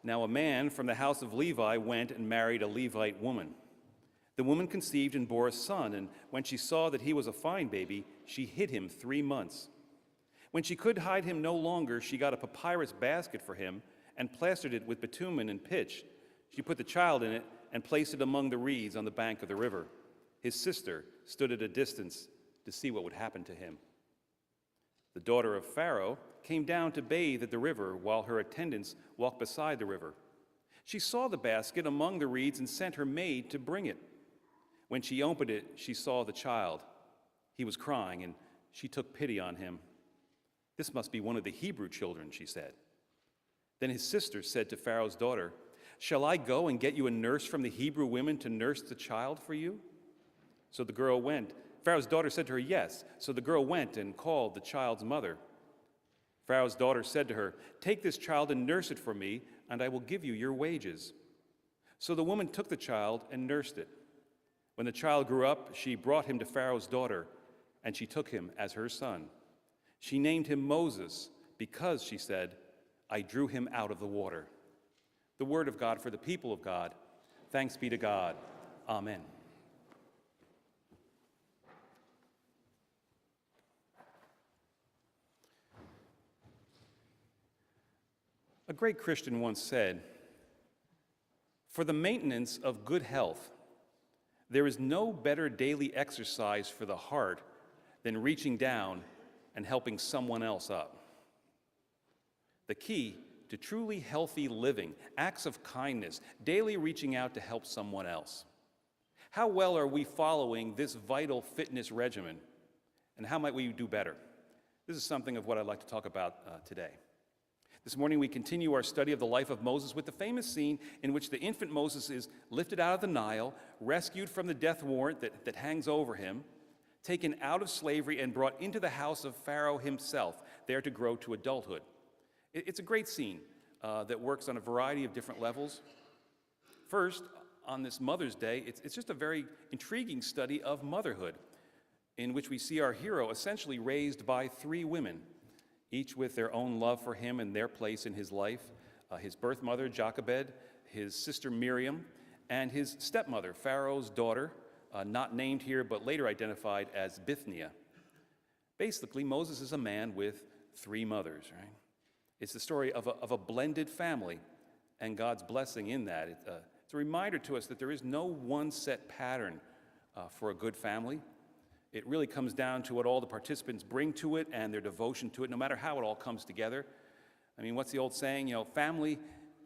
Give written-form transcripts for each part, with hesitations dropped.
Now a man from the house of Levi went and married a Levite woman. The woman conceived and bore a son, and when she saw that he was a fine baby, she hid him 3 months. When she could hide him no longer, she got a papyrus basket for him and plastered it with bitumen and pitch. She put the child in it and placed it among the reeds on the bank of the river. His sister stood at a distance to see what would happen to him. The daughter of Pharaoh came down to bathe at the river while her attendants walked beside the river. She saw the basket among the reeds and sent her maid to bring it. When she opened it, she saw the child. He was crying, and she took pity on him. "This must be one of the Hebrew children," she said. Then his sister said to Pharaoh's daughter, "Shall I go and get you a nurse from the Hebrew women to nurse the child for you?" So the girl went. Pharaoh's daughter said to her, "Yes." So the girl went and called the child's mother. Pharaoh's daughter said to her, "Take this child and nurse it for me, and I will give you your wages." So the woman took the child and nursed it. When the child grew up, she brought him to Pharaoh's daughter, and she took him as her son. She named him Moses because, she said, "I drew him out of the water." The word of God for the people of God. Thanks be to God. Amen. A great Christian once said, "For the maintenance of good health, there is no better daily exercise for the heart than reaching down and helping someone else up." The key to truly healthy living, acts of kindness, daily reaching out to help someone else. How well are we following this vital fitness regimen, and how might we do better? This is something of what I'd like to talk about today. This morning we continue our study of the life of Moses with the famous scene in which the infant Moses is lifted out of the Nile, rescued from the death warrant that hangs over him, taken out of slavery and brought into the house of Pharaoh himself, there to grow to adulthood. It's a great scene that works on a variety of different levels. First, on this Mother's Day, it's just a very intriguing study of motherhood, in which we see our hero essentially raised by 3 women, each with their own love for him and their place in his life: his birth mother, Jochebed, his sister Miriam, and his stepmother, Pharaoh's daughter, not named here but later identified as Bithynia. Basically, Moses is a man with 3 mothers, right? It's the story of a blended family and God's blessing in that. It's a reminder to us that there is no one set pattern for a good family. It really comes down to what all the participants bring to it and their devotion to it, no matter how it all comes together. I mean, what's the old saying? Family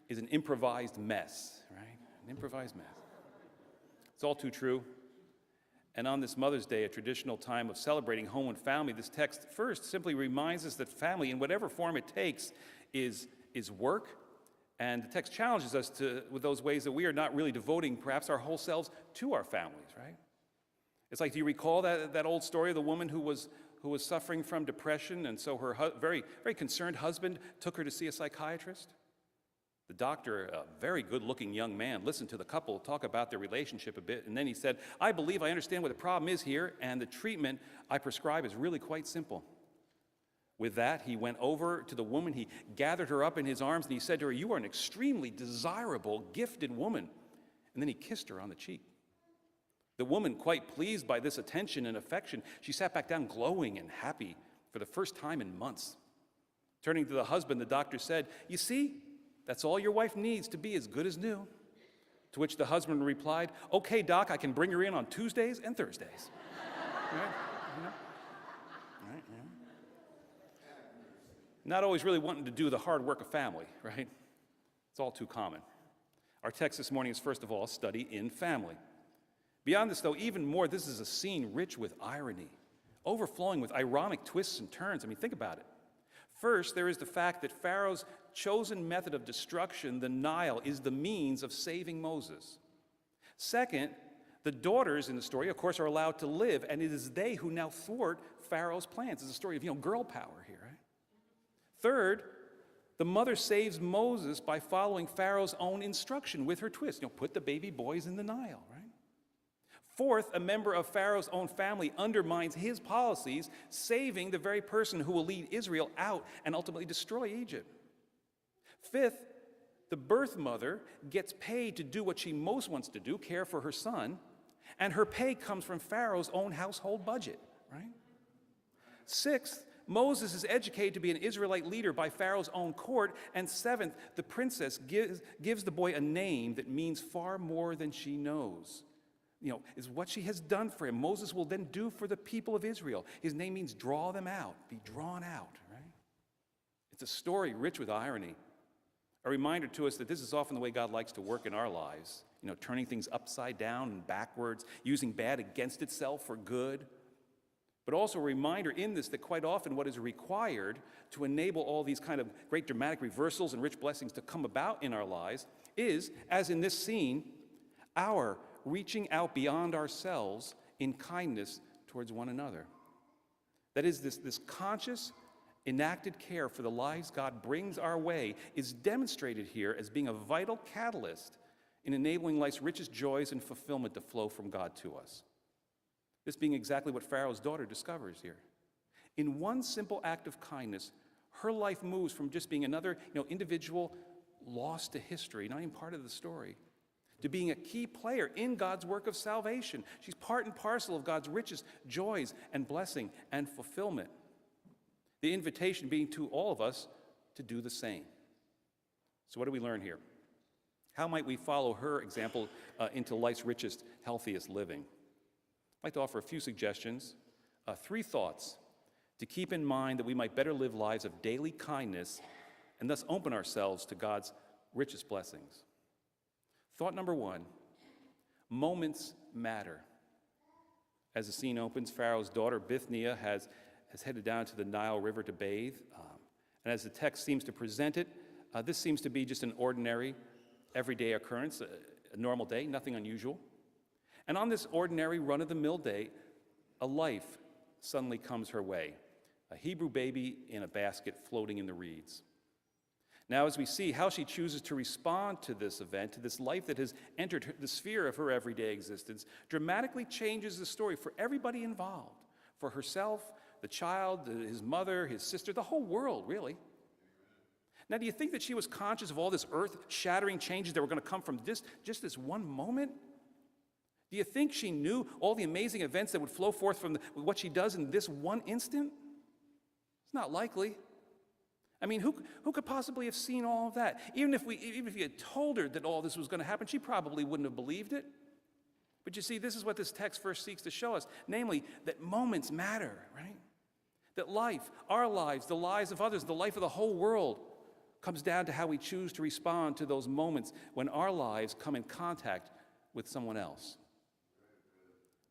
is an improvised mess, right? An improvised mess. It's all too true. And on this Mother's Day, a traditional time of celebrating home and family, this text first simply reminds us that family, in whatever form it takes, is work. And the text challenges us with those ways that we are not really devoting perhaps our whole selves to our families, right? It's like, do you recall that old story of the woman who was suffering from depression, and so her very, very concerned husband took her to see a psychiatrist? The doctor, a very good-looking young man, listened to the couple talk about their relationship a bit, and then he said, "I believe I understand what the problem is here, and the treatment I prescribe is really quite simple." With that, he went over to the woman, he gathered her up in his arms, and he said to her, "You are an extremely desirable, gifted woman." And then he kissed her on the cheek. The woman, quite pleased by this attention and affection, she sat back down glowing and happy for the first time in months. Turning to the husband, the doctor said, "You see, that's all your wife needs to be as good as new." To which the husband replied, "Okay, doc, I can bring her in on Tuesdays and Thursdays." Right? Right, yeah. Not always really wanting to do the hard work of family, right? It's all too common. Our text this morning is, first of all, a study in family. Beyond this, though, even more, this is a scene rich with irony, overflowing with ironic twists and turns. I mean, think about it. First, there is the fact that Pharaoh's chosen method of destruction, the Nile, is the means of saving Moses. Second, the daughters in the story, of course, are allowed to live, and it is they who now thwart Pharaoh's plans. It's a story of, girl power here, right? Third, the mother saves Moses by following Pharaoh's own instruction with her twist. Put the baby boys in the Nile, right? Fourth, a member of Pharaoh's own family undermines his policies, saving the very person who will lead Israel out and ultimately destroy Egypt. Fifth, The birth mother gets paid to do what she most wants to do, care for her son, and her pay comes from Pharaoh's own household budget, right? Sixth, Moses is educated to be an Israelite leader by Pharaoh's own court. And seventh, the princess gives the boy a name that means far more than she knows. Is what she has done for him. Moses will then do for the people of Israel. His name means draw them out, be drawn out, right? It's a story rich with irony. A reminder to us that this is often the way God likes to work in our lives. Turning things upside down and backwards, using bad against itself for good. But also a reminder in this that quite often what is required to enable all these kind of great dramatic reversals and rich blessings to come about in our lives is, as in this scene, our reaching out beyond ourselves in kindness towards one another. That is, this conscious, enacted care for the lives God brings our way is demonstrated here as being a vital catalyst in enabling life's richest joys and fulfillment to flow from God to us. This being exactly what Pharaoh's daughter discovers here. In one simple act of kindness, her life moves from just being another individual lost to history, not even part of the story, to being a key player in God's work of salvation. She's part and parcel of God's richest joys and blessing and fulfillment. The invitation being to all of us to do the same. So what do we learn here? How might we follow her example into life's richest, healthiest living? I'd like to offer a few suggestions, 3 thoughts to keep in mind that we might better live lives of daily kindness and thus open ourselves to God's richest blessings. Thought number 1, moments matter. As the scene opens, Pharaoh's daughter, Bithynia, has headed down to the Nile River to bathe. And as the text seems to present it, this seems to be just an ordinary, everyday occurrence, a normal day, nothing unusual. And on this ordinary run-of-the-mill day, a life suddenly comes her way, a Hebrew baby in a basket floating in the reeds. Now, as we see how she chooses to respond to this event, to this life that has entered the sphere of her everyday existence, dramatically changes the story for everybody involved, for herself, the child, his mother, his sister, the whole world, really. Now, do you think that she was conscious of all this earth-shattering changes that were going to come from just this one moment? Do you think she knew all the amazing events that would flow forth from what she does in this one instant? It's not likely. I mean, who could possibly have seen all of that? Even if you had told her that all this was going to happen, she probably wouldn't have believed it. But you see, this is what this text first seeks to show us, namely that moments matter, right? That life, our lives, the lives of others, the life of the whole world comes down to how we choose to respond to those moments when our lives come in contact with someone else.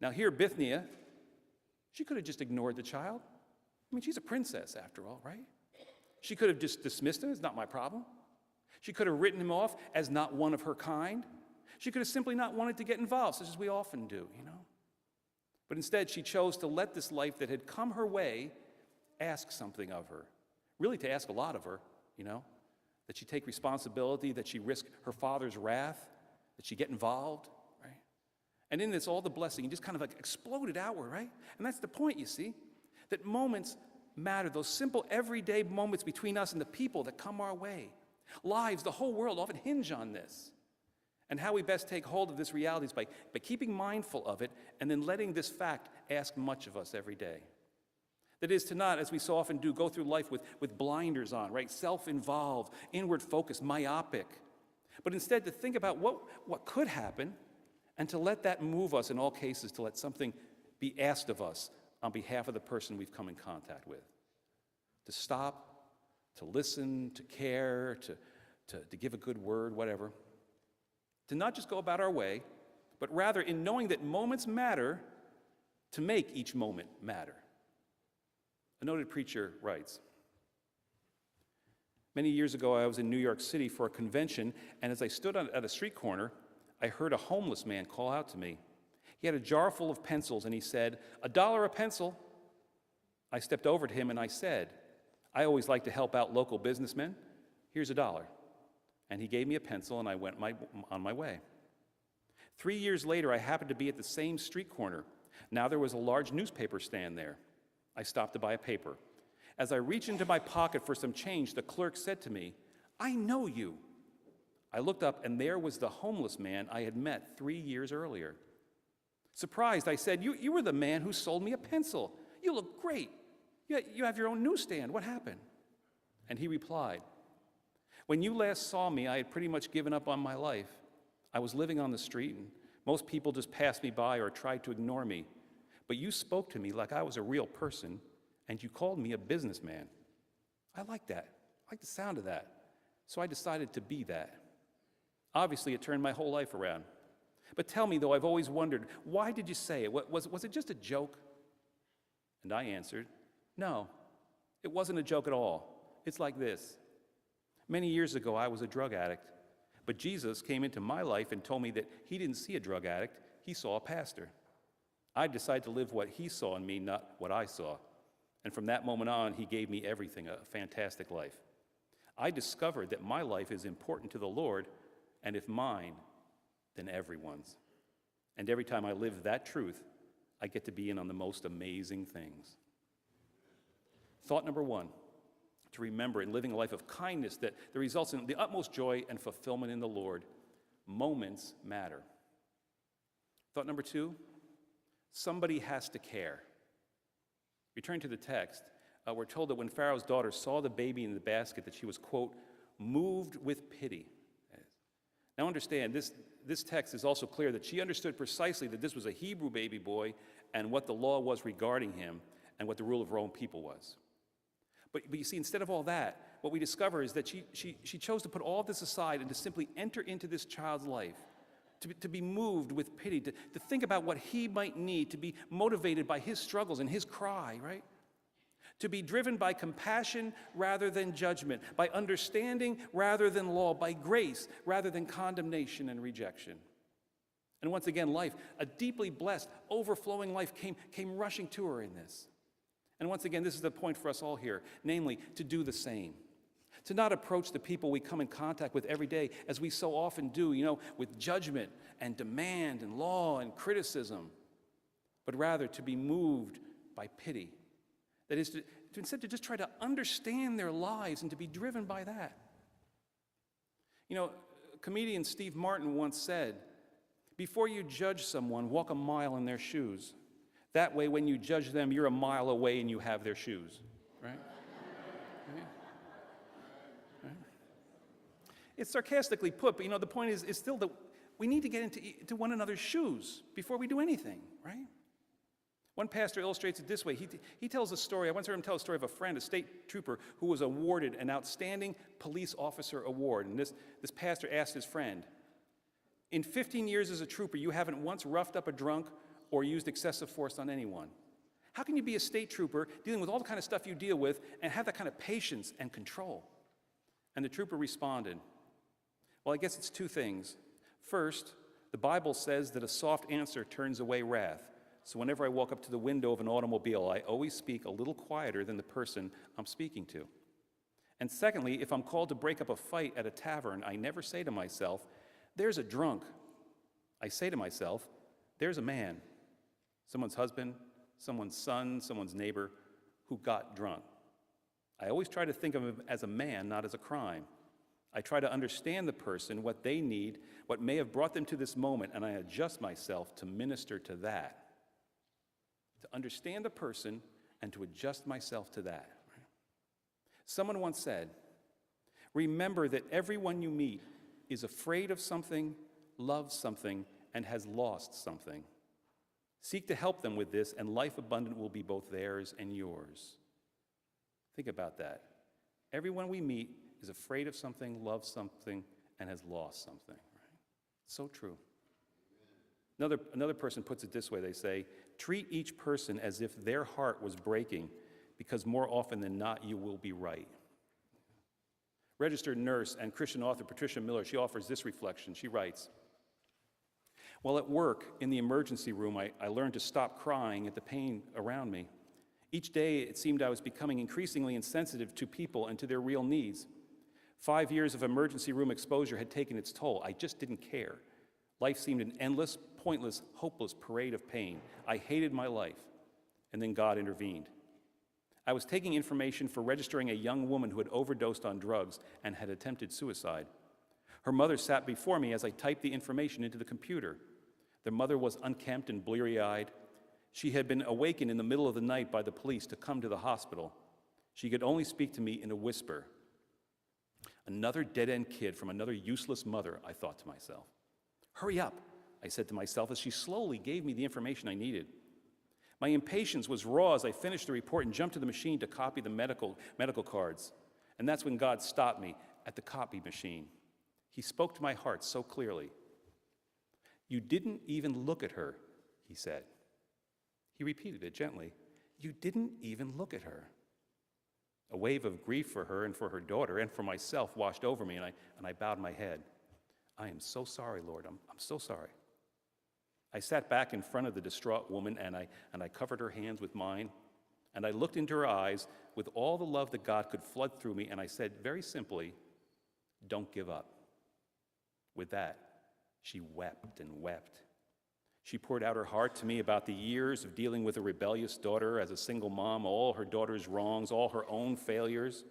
Now here, Bithynia, she could have just ignored the child. I mean, she's a princess after all, right? She could have just dismissed him as not my problem. She could have written him off as not one of her kind. She could have simply not wanted to get involved, such as we often do, But instead, she chose to let this life that had come her way ask something of her. Really to ask a lot of her, That she take responsibility, that she risk her father's wrath, that she get involved. And in this, all the blessing just kind of exploded outward, right? And that's the point, you see, that moments matter. Those simple, everyday moments between us and the people that come our way. Lives, the whole world often hinge on this. And how we best take hold of this reality is by keeping mindful of it and then letting this fact ask much of us every day. That is to not, as we so often do, go through life with blinders on, right? Self-involved, inward focused, myopic. But instead to think about what could happen and to let that move us in all cases, to let something be asked of us on behalf of the person we've come in contact with. To stop, to listen, to care, to give a good word, whatever. To not just go about our way, but rather in knowing that moments matter, to make each moment matter. A noted preacher writes, "Many years ago, I was in New York City for a convention, and as I stood at a street corner, I heard a homeless man call out to me. He had a jar full of pencils, and he said, '$1 a pencil.' I stepped over to him and I said, 'I always like to help out local businessmen. Here's $1.' And he gave me a pencil, and I went on my way. 3 years later, I happened to be at the same street corner. Now there was a large newspaper stand there. I stopped to buy a paper. As I reached into my pocket for some change, the clerk said to me, 'I know you.' I looked up, and there was the homeless man I had met 3 years earlier. Surprised, I said, you were the man who sold me a pencil. You look great. You have your own newsstand. What happened? And he replied, when you last saw me, I had pretty much given up on my life. I was living on the street, and most people just passed me by or tried to ignore me. But you spoke to me like I was a real person, and you called me a businessman. I like that. I like the sound of that. So I decided to be that. Obviously, it turned my whole life around. But tell me, though, I've always wondered, why did you say it? Was it just a joke? And I answered, no, it wasn't a joke at all. It's like this. Many years ago, I was a drug addict, but Jesus came into my life and told me that he didn't see a drug addict, he saw a pastor. I decided to live what he saw in me, not what I saw. And from that moment on, he gave me everything, a fantastic life. I discovered that my life is important to the Lord, and if mine, then everyone's. And every time I live that truth, I get to be in on the most amazing things. Thought number one, to remember in living a life of kindness that results in the utmost joy and fulfillment in the Lord. Moments matter. Thought number two, somebody has to care. Return to the text. We're told that when Pharaoh's daughter saw the baby in the basket that she was, quote, moved with pity. Now understand, this text is also clear that she understood precisely that this was a Hebrew baby boy and what the law was regarding him and what the rule of Rome people was. But you see, instead of all that, what we discover is that she chose to put all this aside and to simply enter into this child's life, to be moved with pity, to think about what he might need, to be motivated by his struggles and his cry, right? To be driven by compassion rather than judgment, by understanding rather than law, by grace rather than condemnation and rejection. And once again, life, a deeply blessed, overflowing life came rushing to her in this. And once again, this is the point for us all here, namely, to do the same. To not approach the people we come in contact with every day, as we so often do, with judgment and demand and law and criticism, but rather to be moved by pity. That is, to instead to just try to understand their lives and to be driven by that. Comedian Steve Martin once said, before you judge someone, walk a mile in their shoes. That way, when you judge them, you're a mile away and you have their shoes, right? Right? It's sarcastically put, but the point is still that we need to get into one another's shoes before we do anything, right? One pastor illustrates it this way. He tells a story. I once heard him tell a story of a friend, a state trooper, who was awarded an Outstanding Police Officer Award. And this pastor asked his friend, in 15 years as a trooper, you haven't once roughed up a drunk or used excessive force on anyone. How can you be a state trooper dealing with all the kind of stuff you deal with and have that kind of patience and control? And the trooper responded, well, I guess it's two things. First, the Bible says that a soft answer turns away wrath. So whenever I walk up to the window of an automobile, I always speak a little quieter than the person I'm speaking to. And secondly, if I'm called to break up a fight at a tavern, I never say to myself, there's a drunk. I say to myself, there's a man, someone's husband, someone's son, someone's neighbor, who got drunk. I always try to think of him as a man, not as a crime. I try to understand the person, what they need, what may have brought them to this moment, and I adjust myself to minister to that. To understand the person and to adjust myself to that. Someone once said, remember that everyone you meet is afraid of something, loves something, and has lost something. Seek to help them with this, and life abundant will be both theirs and yours. Think about that. Everyone we meet is afraid of something, loves something, and has lost something. Right? So true. Another person puts it this way. They say, treat each person as if their heart was breaking, because more often than not, you will be right. Registered nurse and Christian author Patricia Miller, she offers this reflection. She writes, while at work in the emergency room, I learned to stop crying at the pain around me. Each day, it seemed I was becoming increasingly insensitive to people and to their real needs. 5 years of emergency room exposure had taken its toll. I just didn't care. Life seemed an endless, pointless, hopeless parade of pain. I hated my life. And then God intervened. I was taking information for registering a young woman who had overdosed on drugs and had attempted suicide. Her mother sat before me as I typed the information into the computer. Their mother was unkempt and bleary-eyed. She had been awakened in the middle of the night by the police to come to the hospital. She could only speak to me in a whisper. Another dead-end kid from another useless mother, I thought to myself. Hurry up, I said to myself as she slowly gave me the information I needed. My impatience was raw as I finished the report and jumped to the machine to copy the medical cards. And that's when God stopped me at the copy machine. He spoke to my heart so clearly. You didn't even look at her, he said. He repeated it gently. You didn't even look at her. A wave of grief for her and for her daughter and for myself washed over me, and I bowed my head. I am so sorry, Lord. I'm so sorry. I sat back in front of the distraught woman, and I covered her hands with mine, and I looked into her eyes with all the love that God could flood through me, and I said very simply, don't give up. With that, she wept and wept. She poured out her heart to me about the years of dealing with a rebellious daughter as a single mom, all her daughter's wrongs, all her own failures.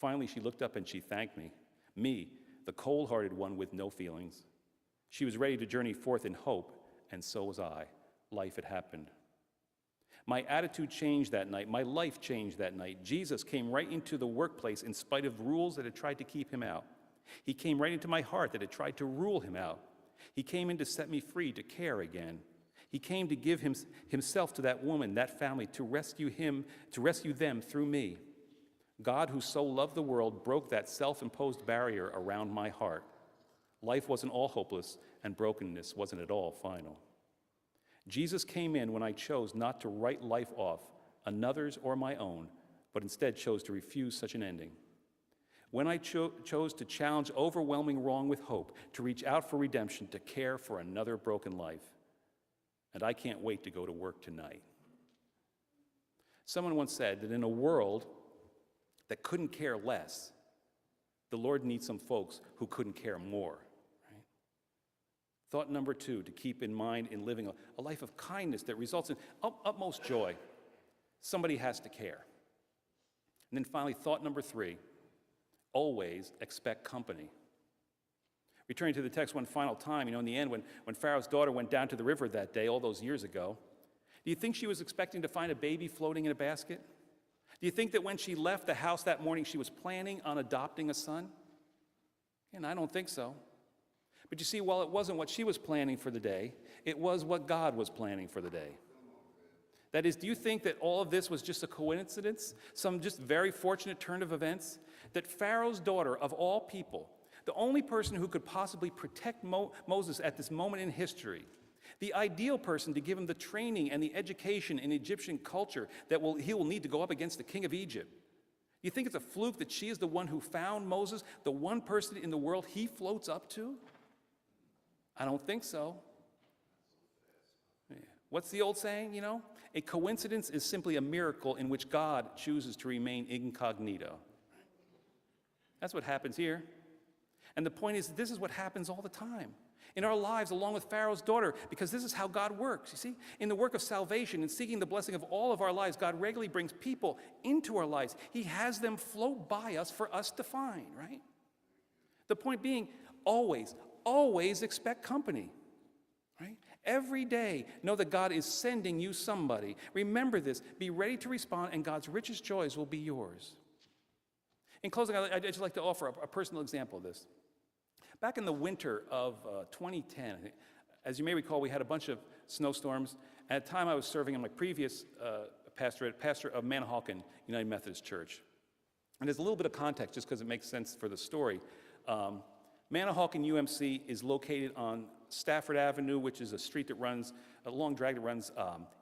Finally, she looked up and she thanked me, the cold-hearted one with no feelings. She was ready to journey forth in hope, and so was I. Life had happened. My attitude changed that night. My life changed that night. Jesus came right into the workplace in spite of rules that had tried to keep him out. He came right into my heart that had tried to rule him out. He came in to set me free, to care again. He came to give himself to that woman, that family, to rescue them through me. God, who so loved the world, broke that self-imposed barrier around my heart. Life wasn't all hopeless, and brokenness wasn't at all final. Jesus came in when I chose not to write life off, another's or my own, but instead chose to refuse such an ending. When I chose to challenge overwhelming wrong with hope, to reach out for redemption, to care for another broken life. And I can't wait to go to work tonight. Someone once said that in a world that couldn't care less, the Lord needs some folks who couldn't care more. Right? Thought number 2, to keep in mind in living a life of kindness that results in utmost joy. Somebody has to care. And then finally, thought number 3, always expect company. Returning to the text one final time, in the end, when Pharaoh's daughter went down to the river that day, all those years ago, do you think she was expecting to find a baby floating in a basket? Do you think that when she left the house that morning, she was planning on adopting a son? And I don't think so. But you see, while it wasn't what she was planning for the day, it was what God was planning for the day. That is, do you think that all of this was just a coincidence? Some just very fortunate turn of events? That Pharaoh's daughter, of all people, the only person who could possibly protect Moses at this moment in history, the ideal person to give him the training and the education in Egyptian culture that he will need to go up against the king of Egypt. You think it's a fluke that she is the one who found Moses, the one person in the world he floats up to? I don't think so. What's the old saying, A coincidence is simply a miracle in which God chooses to remain incognito. That's what happens here. And the point is, this is what happens all the time in our lives, along with Pharaoh's daughter, because this is how God works. You see, in the work of salvation and seeking the blessing of all of our lives, God regularly brings people into our lives. He has them float by us for us to find, right? The point being, always expect company, right? Every day, know that God is sending you somebody. Remember this, be ready to respond, and God's richest joys will be yours. In closing, I'd just like to offer a personal example of this. Back in the winter of 2010, as you may recall, we had a bunch of snowstorms. At the time I was serving in my previous pastorate, pastor of Manahawkin United Methodist Church. And there's a little bit of context just because it makes sense for the story. Manahawkin UMC is located on Stafford Avenue, which is a long drag that runs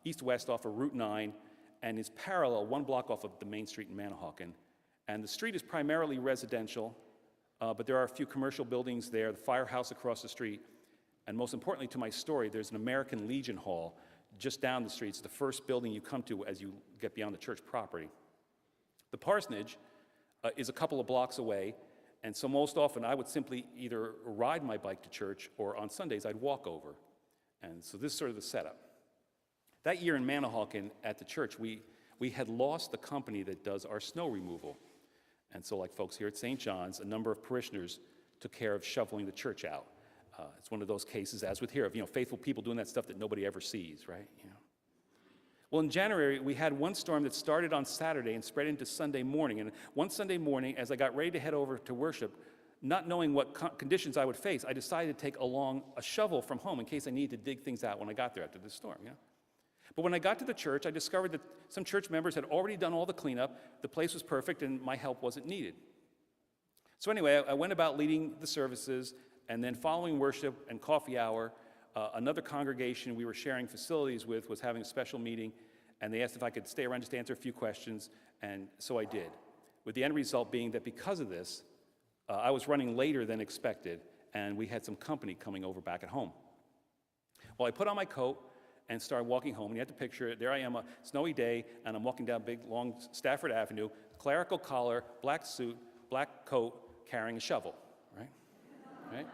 east-west off of Route 9 and is parallel one block off of the main street in Manahawkin. And the street is primarily residential, but there are a few commercial buildings there, the firehouse across the street, and most importantly to my story, there's an American Legion Hall just down the street. It's the first building you come to as you get beyond the church property. The parsonage is a couple of blocks away, and so most often I would simply either ride my bike to church, or on Sundays I'd walk over. And so this is sort of the setup. That year in Manahawkin at the church, we had lost the company that does our snow removal. And so, like folks here at St. John's, a number of parishioners took care of shoveling the church out. It's one of those cases, as with here, of faithful people doing that stuff that nobody ever sees, right? Well, in January, we had one storm that started on Saturday and spread into Sunday morning. And one Sunday morning, as I got ready to head over to worship, not knowing what conditions I would face, I decided to take along a shovel from home in case I needed to dig things out when I got there after the storm. But when I got to the church, I discovered that some church members had already done all the cleanup. The place was perfect, and my help wasn't needed. So anyway, I went about leading the services, and then following worship and coffee hour, another congregation we were sharing facilities with was having a special meeting, and they asked if I could stay around just to answer a few questions, and so I did, with the end result being that because of this, I was running later than expected, and we had some company coming over back at home. Well, I put on my coat and started walking home, and you have to picture it. There I am, a snowy day, and I'm walking down big, long Stafford Avenue, clerical collar, black suit, black coat, carrying a shovel, right?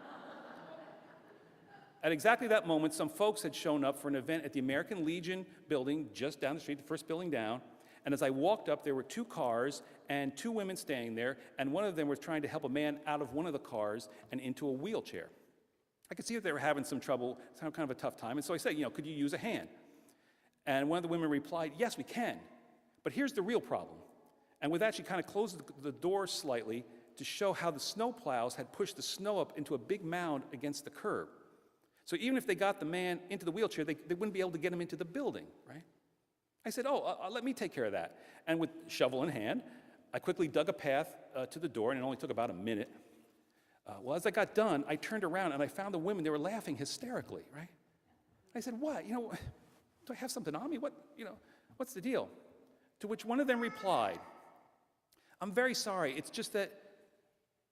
At exactly that moment, some folks had shown up for an event at the American Legion building just down the street, the first building down. And as I walked up, there were 2 cars and 2 women standing there, and one of them was trying to help a man out of one of the cars and into a wheelchair. I could see that they were having some trouble, some kind of a tough time, and so I said, could you use a hand? And one of the women replied, yes, we can, but here's the real problem. And with that, she kind of closed the door slightly to show how the snow plows had pushed the snow up into a big mound against the curb. So even if they got the man into the wheelchair, they wouldn't be able to get him into the building, right? I said, let me take care of that. And with shovel in hand, I quickly dug a path to the door, and it only took about a minute. Well, as I got done, I turned around, and I found the women. They were laughing hysterically, right? I said, what? Do I have something on me? What's the deal? To which one of them replied, I'm very sorry. It's just that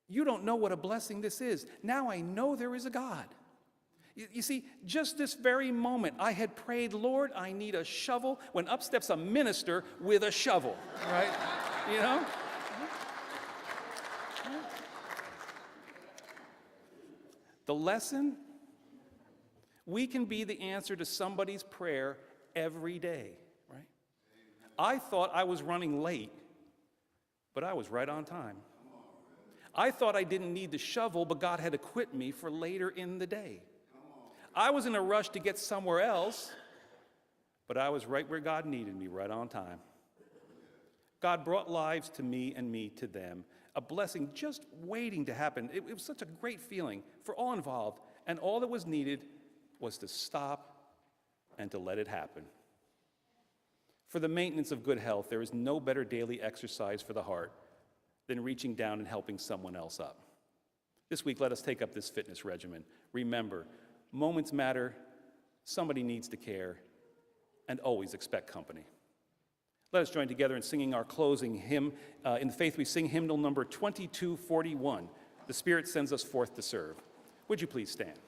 you don't know what a blessing this is. Now I know there is a God. You see, just this very moment, I had prayed, Lord, I need a shovel, when up steps a minister with a shovel, right? The lesson, we can be the answer to somebody's prayer every day, right? I thought I was running late, but I was right on time. I thought I didn't need the shovel, but God had equipped me for later in the day. I was in a rush to get somewhere else, but I was right where God needed me, right on time. God brought lives to me and me to them, a blessing just waiting to happen. It was such a great feeling for all involved, and all that was needed was to stop and to let it happen. For the maintenance of good health, there is no better daily exercise for the heart than reaching down and helping someone else up. This week, let us take up this fitness regimen. Remember, moments matter, somebody needs to care, and always expect company. Let us join together in singing our closing hymn. In the faith, we sing hymnal number 2241, The Spirit Sends Us Forth to Serve. Would you please stand?